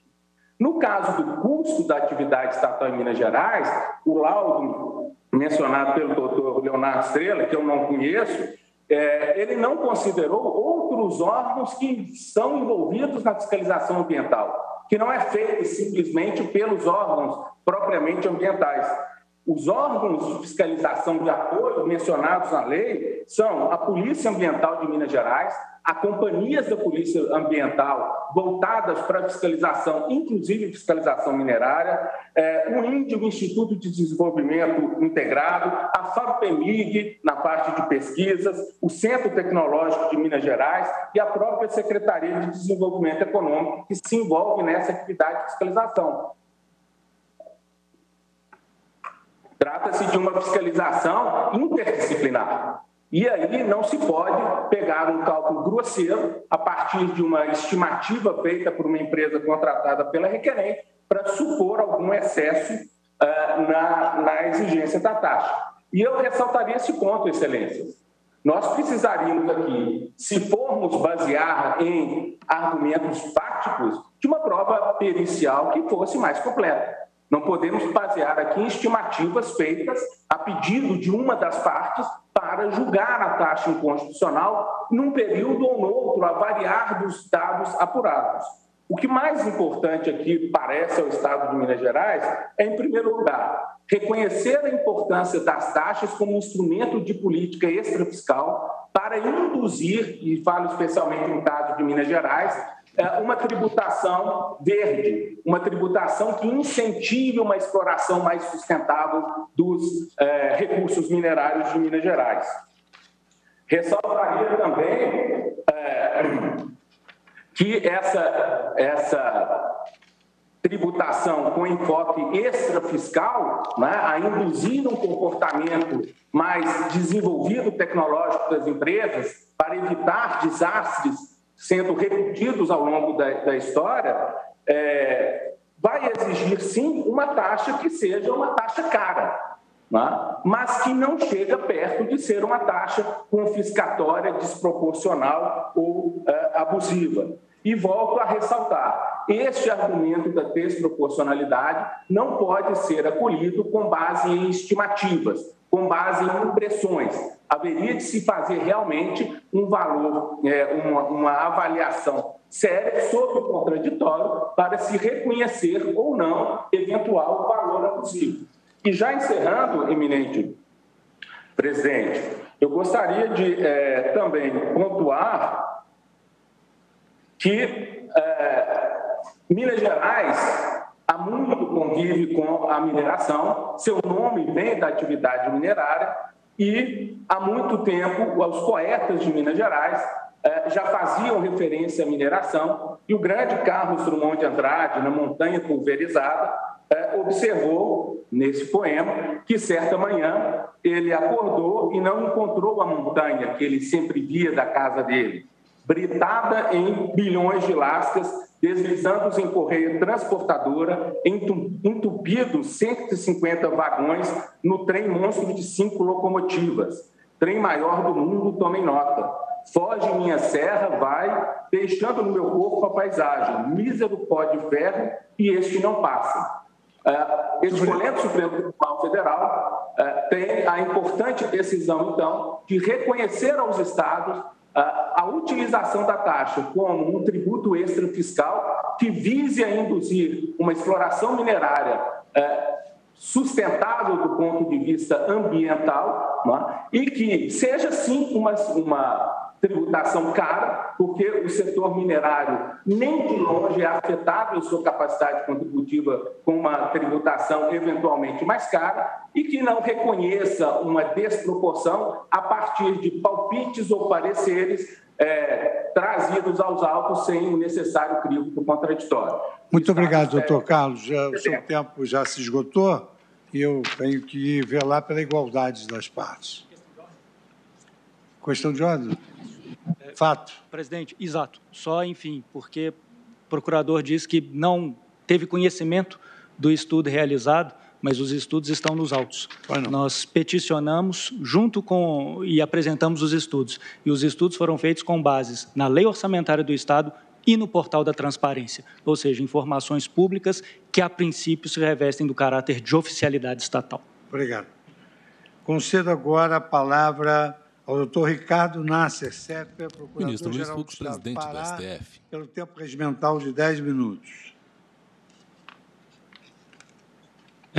No caso do custo da atividade estatal em Minas Gerais, o laudo mencionado pelo doutor Leonardo Estrela, que eu não conheço, ele não considerou outros órgãos que são envolvidos na fiscalização ambiental, que não é feita simplesmente pelos órgãos propriamente ambientais. Os órgãos de fiscalização de apoio mencionados na lei são a Polícia Ambiental de Minas Gerais, as companhias da Polícia Ambiental voltadas para a fiscalização, inclusive fiscalização minerária, o INDE, o Instituto de Desenvolvimento Integrado, a FAPEMIG, na parte de pesquisas, o Centro Tecnológico de Minas Gerais e a própria Secretaria de Desenvolvimento Econômico, que se envolve nessa atividade de fiscalização. Trata-se de uma fiscalização interdisciplinar. E aí não se pode pegar um cálculo grosseiro a partir de uma estimativa feita por uma empresa contratada pela requerente para supor algum excesso na exigência da taxa. E eu ressaltaria esse ponto, Excelências. Nós precisaríamos aqui, se formos basear em argumentos fáticos, de uma prova pericial que fosse mais completa. Não podemos basear aqui em estimativas feitas a pedido de uma das partes para julgar a taxa inconstitucional num período ou no outro, a variar dos dados apurados. O que mais importante aqui parece ao Estado de Minas Gerais é, em primeiro lugar, reconhecer a importância das taxas como instrumento de política extrafiscal para induzir, e falo especialmente no caso de Minas Gerais, uma tributação verde, uma tributação que incentive uma exploração mais sustentável dos recursos minerários de Minas Gerais. Ressaltaria também que essa tributação com enfoque extrafiscal, né, a induzir um comportamento mais desenvolvido tecnológico das empresas para evitar desastres sendo repetidos ao longo da história, vai exigir, sim, uma taxa que seja uma taxa cara, né? Mas que não chega perto de ser uma taxa confiscatória, desproporcional ou abusiva. E volto a ressaltar, este argumento da desproporcionalidade não pode ser acolhido com base em estimativas, com base em impressões. Haveria de se fazer realmente um valor, uma avaliação séria sobre o contraditório para se reconhecer ou não eventual valor abusivo. E já encerrando, eminente presidente, eu gostaria de também pontuar que Minas Gerais há muito convive com a mineração, seu nome vem da atividade minerária e há muito tempo os poetas de Minas Gerais já faziam referência à mineração e o grande Carlos Drummond de Andrade, na Montanha Pulverizada, observou nesse poema que certa manhã ele acordou e não encontrou a montanha que ele sempre via da casa dele, britada em bilhões de lascas, deslizando-se em correia transportadora, entupidos 150 vagões no trem monstro de 5 locomotivas. Trem maior do mundo, tomem nota. Foge minha serra, vai, deixando no meu corpo a paisagem. Mísero pó de ferro e este não passa. Este Colégio Supremo Tribunal Federal tem a importante decisão, então, de reconhecer aos estados a utilização da taxa como um tributo extrafiscal que vise a induzir uma exploração minerária sustentável do ponto de vista ambiental, né? E que seja, sim, uma tributação cara, porque o setor minerário nem de longe é afetado em sua capacidade contributiva com uma tributação eventualmente mais cara e que não reconheça uma desproporção a partir de palpites ou pareceres trazidos aos autos sem o necessário crivo do contraditório. Muito obrigado, doutor Carlos. O seu tempo já se esgotou e eu tenho que velar pela igualdade das partes. Questão de ordem? fato. Presidente, exato. Só, enfim, porque o procurador diz que não teve conhecimento do estudo realizado, mas os estudos estão nos autos. Nós peticionamos junto com e apresentamos os estudos. E os estudos foram feitos com bases na Lei Orçamentária do Estado e no Portal da Transparência, ou seja, informações públicas que, a princípio, se revestem do caráter de oficialidade estatal. Obrigado. Concedo agora a palavra ao doutor Ricardo Nasser Sepper, Ministro Luiz Procurador-Geral do Fux, Estado do presidente do Pará, STF. pelo tempo regimental de 10 minutos.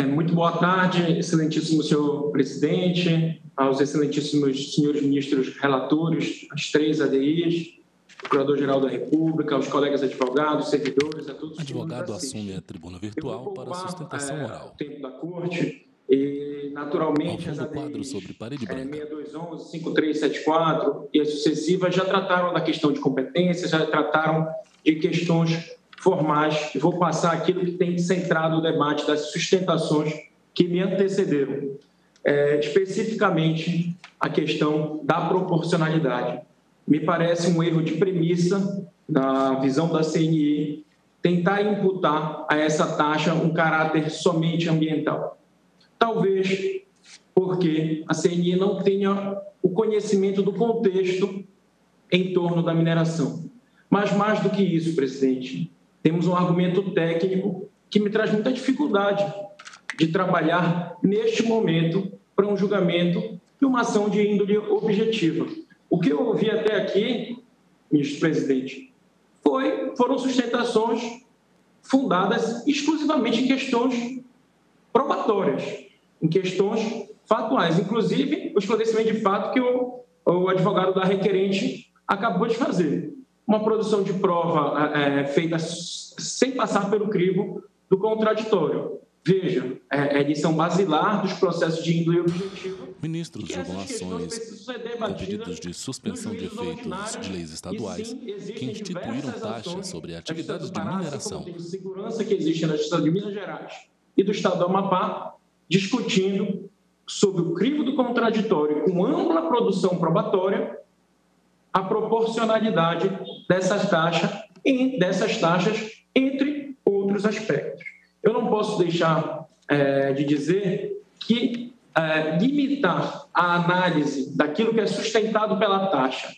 Muito boa tarde, excelentíssimo senhor presidente, aos excelentíssimos senhores ministros relatores, as 3 ADIs, Procurador-Geral da República, aos colegas advogados, servidores, a todos os que nos Advogado assistem. assume a tribuna virtual para sustentação oral. O tempo da corte e, naturalmente, Ao as fundo, quadro ADIs sobre parede branca. 6211, 5374 e as sucessivas já trataram da questão de competência, já trataram de questões formais. Vou passar aquilo que tem centrado o debate das sustentações que me antecederam. Especificamente, a questão da proporcionalidade. Me parece um erro de premissa da visão da CNI tentar imputar a essa taxa um caráter somente ambiental. Talvez porque a CNI não tenha o conhecimento do contexto em torno da mineração. Mas mais do que isso, presidente, temos um argumento técnico que me traz muita dificuldade de trabalhar neste momento para um julgamento e uma ação de índole objetiva. O que eu ouvi até aqui, ministro presidente, foram sustentações fundadas exclusivamente em questões probatórias, em questões fatuais, inclusive o esclarecimento de fato que o advogado da requerente acabou de fazer. Uma produção de prova feita sem passar pelo crivo do contraditório. Veja, é lição basilar dos processos de índole objetiva. Ministros julgam ações com pedidos de suspensão de efeitos de leis estaduais que instituíram taxas sobre atividades de mineração. De segurança que existe na Justiça de Minas Gerais e do Estado do Amapá, discutindo sobre o crivo do contraditório com ampla produção probatória a proporcionalidade dessas taxas, entre outros aspectos. Eu não posso deixar de dizer que limitar a análise daquilo que é sustentado pela taxa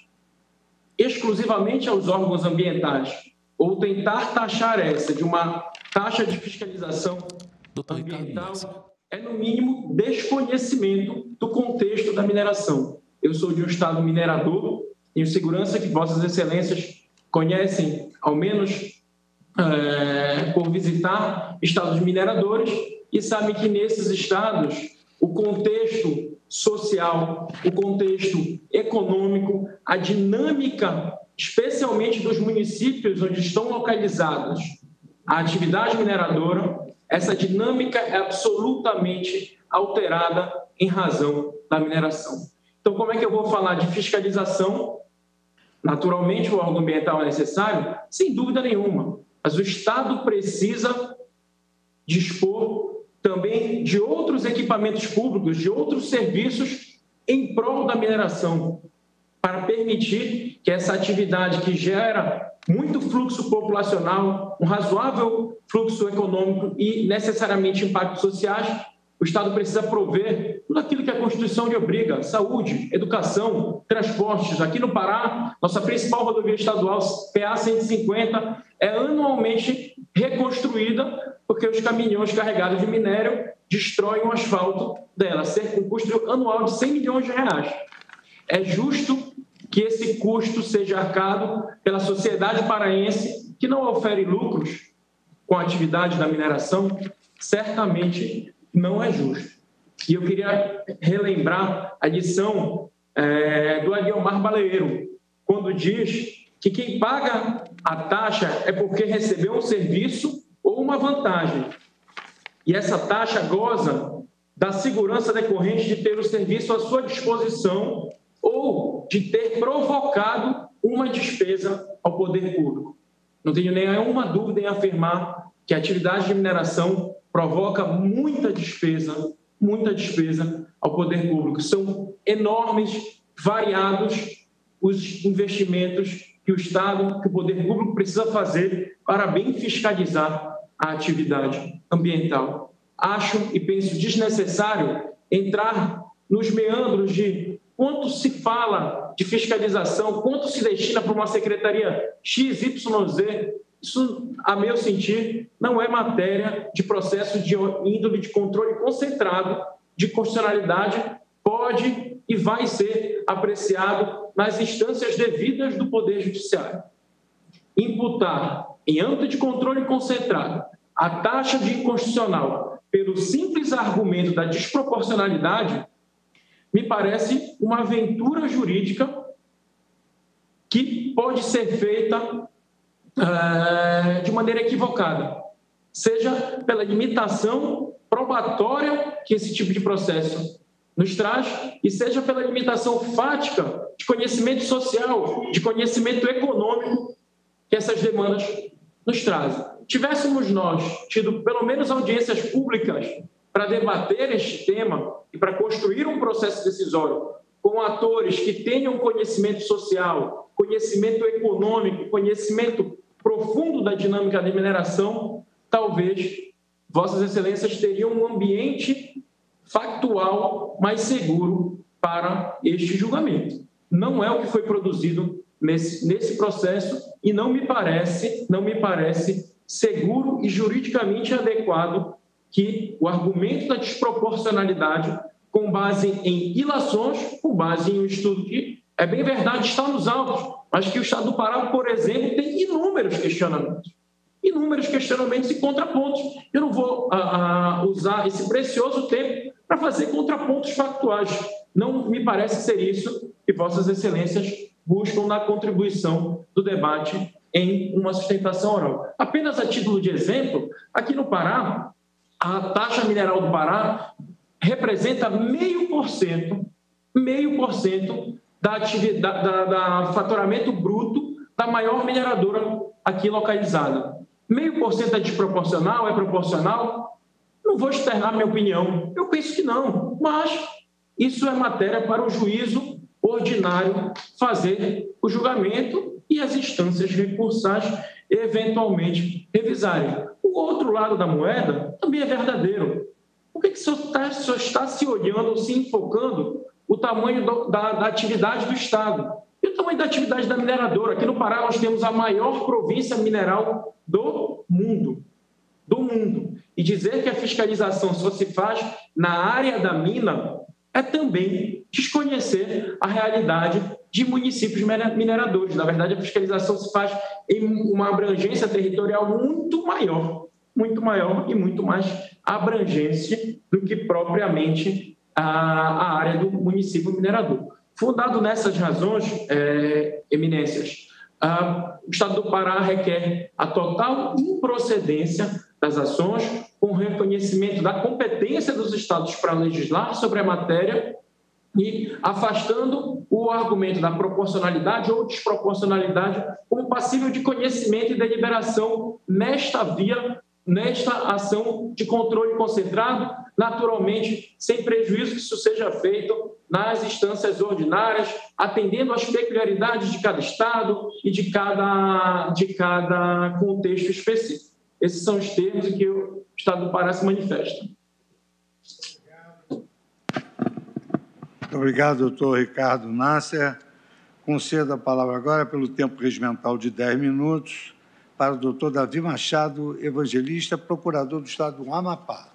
exclusivamente aos órgãos ambientais ou tentar taxar essa de uma taxa de fiscalização ambiental é, no mínimo, desconhecimento do contexto da mineração. Eu sou de um estado minerador, tenho segurança que vossas excelências conhecem, ao menos por visitar estados mineradores, e sabem que nesses estados o contexto social, o contexto econômico, a dinâmica, especialmente dos municípios onde estão localizados a atividade mineradora, essa dinâmica é absolutamente alterada em razão da mineração. Então, como é que eu vou falar de fiscalização? Naturalmente, o órgão ambiental é necessário? Sem dúvida nenhuma. Mas o Estado precisa dispor também de outros equipamentos públicos, de outros serviços em prol da mineração, para permitir que essa atividade que gera muito fluxo populacional, um razoável fluxo econômico e necessariamente impactos sociais, o Estado precisa prover tudo aquilo que a Constituição lhe obriga: saúde, educação, transportes. Aqui no Pará, nossa principal rodovia estadual, PA 150, é anualmente reconstruída porque os caminhões carregados de minério destroem o asfalto dela, cerca de um custo anual de 100 milhões de reais. É justo que esse custo seja arcado pela sociedade paraense, que não ofere lucros com a atividade da mineração? Certamente não é justo. E eu queria relembrar a lição do Eliomar Baleiro, quando diz que quem paga a taxa é porque recebeu um serviço ou uma vantagem. E essa taxa goza da segurança decorrente de ter o serviço à sua disposição ou de ter provocado uma despesa ao poder público. Não tenho nenhuma dúvida em afirmar que a atividade de mineração provoca muita despesa ao poder público. São enormes, variados os investimentos que o Estado, que o poder público precisa fazer para bem fiscalizar a atividade ambiental. Acho e penso desnecessário entrar nos meandros de quanto se fala de fiscalização, quanto se destina para uma secretaria XYZ. Isso, a meu sentir, não é matéria de processo de índole de controle concentrado de constitucionalidade, pode e vai ser apreciado nas instâncias devidas do Poder Judiciário. Imputar, em âmbito de controle concentrado, a taxa de inconstitucional pelo simples argumento da desproporcionalidade me parece uma aventura jurídica que pode ser feita de maneira equivocada, seja pela limitação probatória que esse tipo de processo nos traz e seja pela limitação fática de conhecimento social, de conhecimento econômico que essas demandas nos trazem. Tivéssemos nós tido pelo menos audiências públicas para debater este tema e para construir um processo decisório com atores que tenham conhecimento social, conhecimento econômico, conhecimento profundo da dinâmica da mineração, talvez Vossas Excelências teriam um ambiente factual mais seguro para este julgamento. Não é o que foi produzido nesse processo e não me parece seguro e juridicamente adequado que o argumento da desproporcionalidade, com base em ilações, com base em um estudo que, é bem verdade, está nos autos, mas que o Estado do Pará, por exemplo, tem inúmeros questionamentos e contrapontos. Eu não vou usar esse precioso tempo para fazer contrapontos factuais. Não me parece ser isso que Vossas Excelências buscam na contribuição do debate em uma sustentação oral. Apenas a título de exemplo, aqui no Pará, a taxa mineral do Pará representa 0,5% da faturamento bruto da maior mineradora aqui localizada. 0,5% é desproporcional, é proporcional? Não vou externar minha opinião. Eu penso que não, mas isso é matéria para o juízo ordinário fazer o julgamento e as instâncias recursais eventualmente revisarem. O outro lado da moeda também é verdadeiro. Por que só está se olhando, se enfocando o tamanho da atividade do Estado? E o tamanho da atividade da mineradora? Aqui no Pará nós temos a maior província mineral do mundo. E dizer que a fiscalização só se faz na área da mina é também desconhecer a realidade de municípios mineradores. Na verdade, a fiscalização se faz em uma abrangência territorial muito maior e muito mais abrangente do que propriamente a área do município minerador. Fundado nessas razões, eminências, o Estado do Pará requer a total improcedência das ações, com reconhecimento da competência dos Estados para legislar sobre a matéria e afastando o argumento da proporcionalidade ou desproporcionalidade como passível de conhecimento e deliberação nesta ação de controle concentrado, naturalmente, sem prejuízo que isso seja feito nas instâncias ordinárias, atendendo às peculiaridades de cada Estado e de cada contexto específico. Esses são os termos em que o Estado do Pará se manifesta. Muito obrigado, doutor Ricardo Nasser. Concedo a palavra agora, pelo tempo regimental de 10 minutos, para o doutor Davi Machado Evangelista, procurador do Estado do Amapá.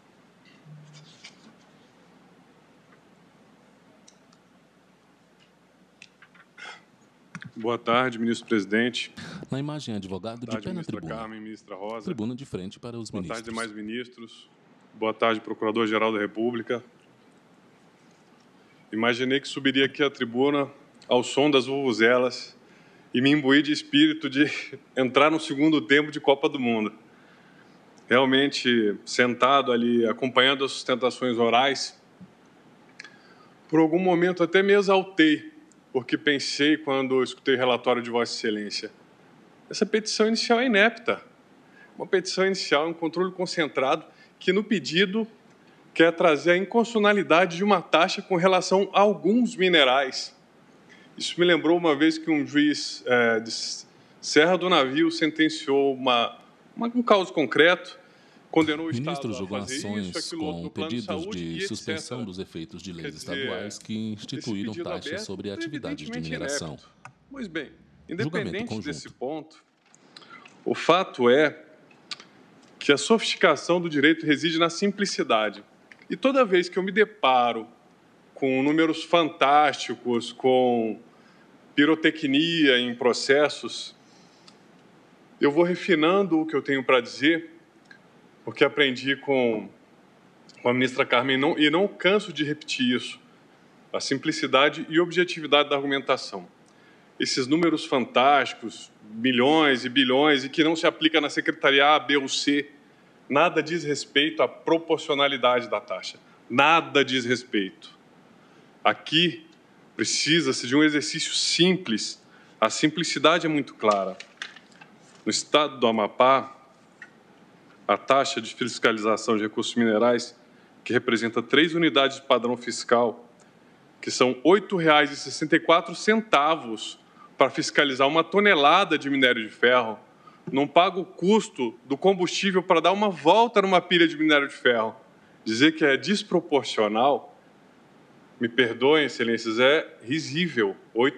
Boa tarde, ministro-presidente. Na imagem, advogado de pé na tribuna. Carmen, ministra Rosa. Tribuna de frente para os ministros. Boa tarde, demais ministros. Boa tarde, procurador-geral da República. Imaginei que subiria aqui à tribuna ao som das vuvuzelas e me imbuir de espírito de entrar no segundo tempo de Copa do Mundo. Realmente, sentado ali, acompanhando as sustentações orais, por algum momento até me exaltei, porque pensei, quando escutei o relatório de Vossa Excelência, essa petição inicial é inepta. Uma petição inicial, um controle concentrado, que no pedido quer trazer a inconstitucionalidade de uma taxa com relação a alguns minerais. Isso me lembrou uma vez que um juiz de Serra do Navio sentenciou um caso concreto, condenou o Estado Ministro a julgou fazer ações isso, aquilo outro com no plano de pedidos saúde de e suspensão etc. dos efeitos de leis Quer dizer, estaduais que instituíram esse pedido taxas aberto sobre é atividades de evidentemente mineração. inepto. Pois bem, Julgamento independente conjunto. desse ponto, o fato é que a sofisticação do direito reside na simplicidade. E toda vez que eu me deparo com números fantásticos, com pirotecnia em processos, eu vou refinando o que eu tenho para dizer, porque aprendi com a ministra Carmen e não canso de repetir isso, a simplicidade e objetividade da argumentação. Esses números fantásticos, milhões e bilhões, e que não se aplica na secretaria A, B ou C, nada diz respeito à proporcionalidade da taxa. Nada diz respeito. Aqui precisa-se de um exercício simples. A simplicidade é muito clara. No estado do Amapá, a taxa de fiscalização de recursos minerais, que representa 3 unidades de padrão fiscal, que são R$ 8,64 para fiscalizar uma tonelada de minério de ferro, não paga o custo do combustível para dar uma volta numa pilha de minério de ferro. Dizer que é desproporcional, me perdoem, excelências, é risível. R$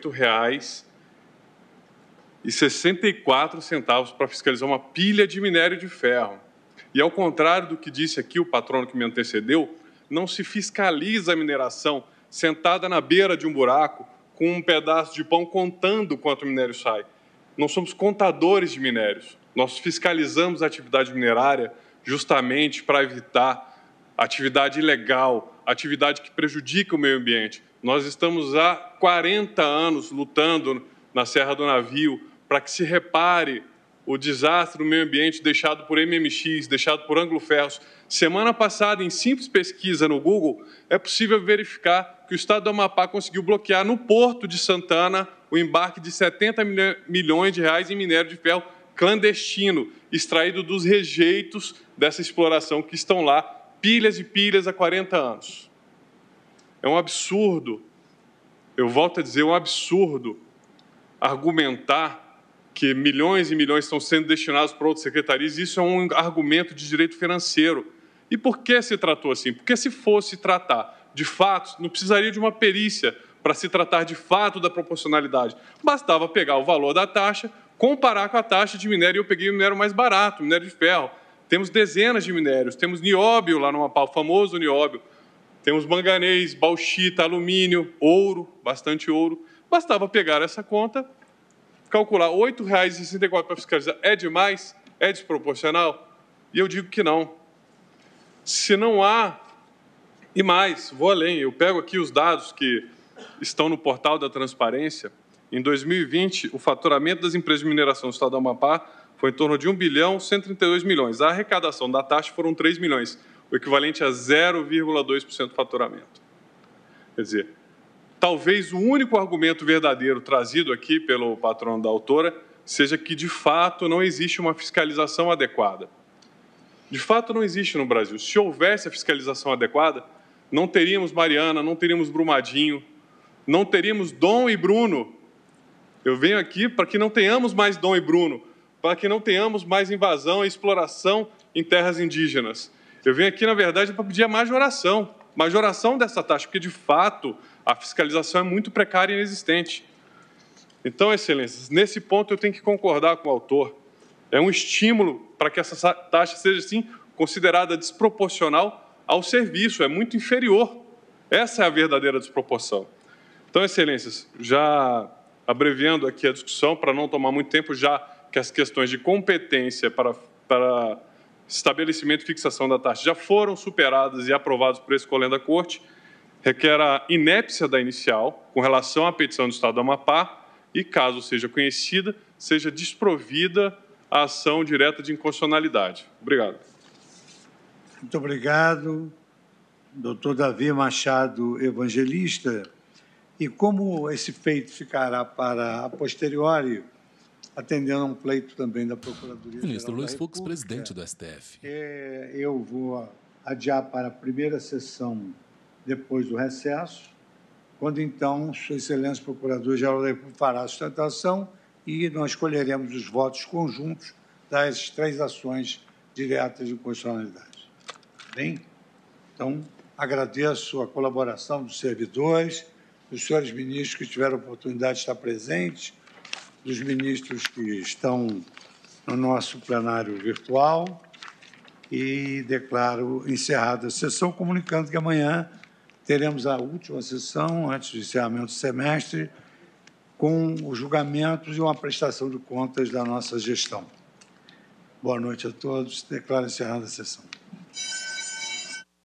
8,64 para fiscalizar uma pilha de minério de ferro. E, ao contrário do que disse aqui o patrono que me antecedeu, não se fiscaliza a mineração sentada na beira de um buraco com um pedaço de pão contando quanto minério sai. Não somos contadores de minérios. Nós fiscalizamos a atividade minerária justamente para evitar atividade ilegal, atividade que prejudica o meio ambiente. Nós estamos há 40 anos lutando na Serra do Navio para que se repare o desastre no meio ambiente deixado por MMX, deixado por Anglo Ferros. Semana passada, em simples pesquisa no Google, é possível verificar que o estado do Amapá conseguiu bloquear no Porto de Santana o embarque de 70 milhões de reais em minério de ferro clandestino, extraído dos rejeitos dessa exploração que estão lá, pilhas e pilhas há 40 anos. É um absurdo, eu volto a dizer, um absurdo argumentar que milhões e milhões estão sendo destinados para outras secretarias. Isso é um argumento de direito financeiro. E por que se tratou assim? Porque se fosse tratar de fatos, não precisaria de uma perícia para se tratar de fato da proporcionalidade. Bastava pegar o valor da taxa, comparar com a taxa de minério, e eu peguei o minério mais barato, minério de ferro. Temos dezenas de minérios, temos nióbio lá no Amapá, o famoso nióbio, temos manganês, bauxita, alumínio, ouro, bastante ouro. Bastava pegar essa conta, calcular R$ 8,64 para fiscalizar. É demais? É desproporcional? E eu digo que não. Se não há... E mais, vou além, eu pego aqui os dados que estão no portal da transparência. Em 2020, o faturamento das empresas de mineração do estado do Amapá foi em torno de R$ 1.132 bilhões. A arrecadação da taxa foram 3 milhões, o equivalente a 0,2% do faturamento. Quer dizer, talvez o único argumento verdadeiro trazido aqui pelo patrono da autora seja que, de fato, não existe uma fiscalização adequada. De fato, não existe no Brasil. Se houvesse a fiscalização adequada, não teríamos Mariana, não teríamos Brumadinho, não teríamos Dom e Bruno. Eu venho aqui para que não tenhamos mais Dom e Bruno, para que não tenhamos mais invasão e exploração em terras indígenas. Eu venho aqui, na verdade, para pedir a majoração dessa taxa, porque, de fato, a fiscalização é muito precária e inexistente. Então, excelências, nesse ponto eu tenho que concordar com o autor. É um estímulo para que essa taxa seja, sim, considerada desproporcional ao serviço, é muito inferior. Essa é a verdadeira desproporção. Então, excelências, já abreviando aqui a discussão, para não tomar muito tempo, já que as questões de competência para estabelecimento e fixação da taxa já foram superadas e aprovadas por esse colégio da Corte, requer a inépcia da inicial com relação à petição do Estado do Amapá e, caso seja conhecida, seja desprovida a ação direta de inconstitucionalidade. Obrigado. Muito obrigado, doutor Davi Machado Evangelista. E como esse feito ficará para a posteriori, atendendo a um pleito também da Procuradoria-Geral da Ministro Luiz República, Fux, presidente do STF. Eu vou adiar para a primeira sessão depois do recesso quando então Sua Excelência Procurador-Geral da República fará a sustentação e nós escolheremos os votos conjuntos das 3 ações diretas de inconstitucionalidade. Bem? Então, agradeço a colaboração dos servidores, dos senhores ministros que tiveram a oportunidade de estar presentes, dos ministros que estão no nosso plenário virtual e declaro encerrada a sessão, comunicando que amanhã teremos a última sessão, antes do encerramento do semestre, com os julgamentos e uma prestação de contas da nossa gestão. Boa noite a todos. Declaro encerrada a sessão.